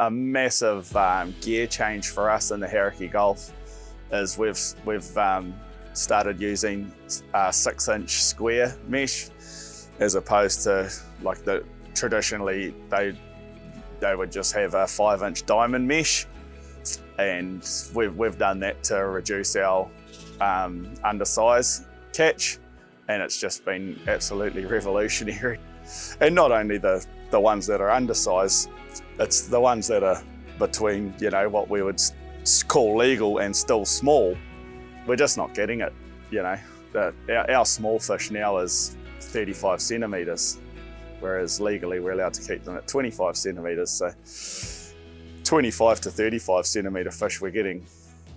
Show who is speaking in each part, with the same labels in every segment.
Speaker 1: A massive gear change for us in the Hauraki Gulf is we've started using 6-inch square mesh as opposed to like traditionally they would just have a 5-inch diamond mesh, and we've done that to reduce our undersize catch, and it's just been absolutely revolutionary. And not only the ones that are undersized, it's the ones that are between, you know, what we would call legal and still small. We're just not getting it, you know. Our small fish now is 35 centimetres, whereas legally we're allowed to keep them at 25 centimetres. So 25 to 35 centimetre fish, we're getting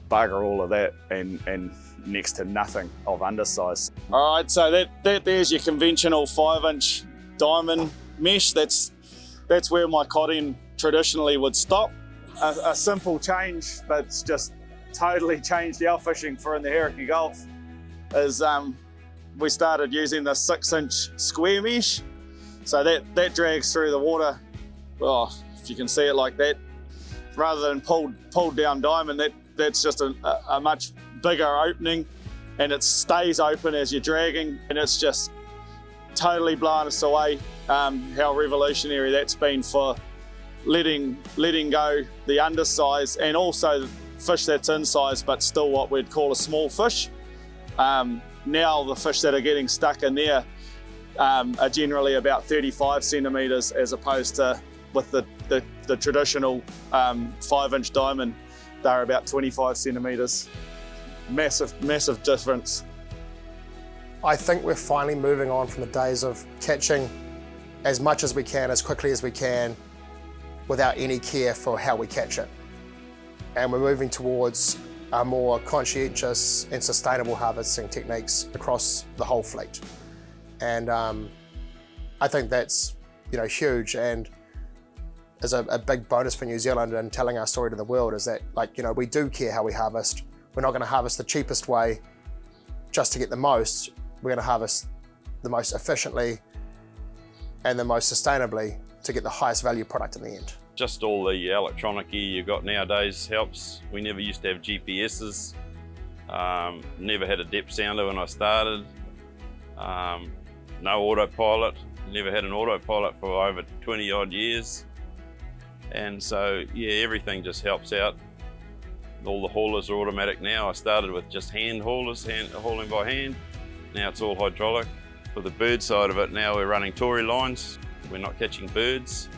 Speaker 1: bugger all of that and next to nothing of undersize. All right, so there's your conventional 5-inch diamond mesh. That's where my cod traditionally would stop. A simple change, but it's just totally changed our fishing for in the Hauraki Gulf, is we started using the 6-inch square mesh. So that drags through the water, well, if you can see it like that, rather than pulled down diamond, that's just a much bigger opening, and it stays open as you're dragging, and it's just totally blown us away how revolutionary that's been for letting go the undersize, and also fish that's in size but still what we'd call a small fish. Now the fish that are getting stuck in there are generally about 35 centimetres as opposed to with the traditional 5-inch diamond, they're about 25 centimetres. Massive difference.
Speaker 2: I think we're finally moving on from the days of catching as much as we can, as quickly as we can, without any care for how we catch it. And we're moving towards a more conscientious and sustainable harvesting techniques across the whole fleet. And I think that's, you know, huge, and is a big bonus for New Zealand and telling our story to the world, is that, like, you know, we do care how we harvest. We're not going to harvest the cheapest way just to get the most. We're going to harvest the most efficiently and the most sustainably to get the highest value product in the end.
Speaker 3: Just all the electronic gear you've got nowadays helps. We never used to have GPSs, never had a depth sounder when I started, no autopilot, never had an autopilot for over 20 odd years. And so, yeah, everything just helps out. All the haulers are automatic now. I started with just hand haulers, hauling by hand. Now it's all hydraulic. For the bird side of it, now we're running Tory lines. We're not catching birds.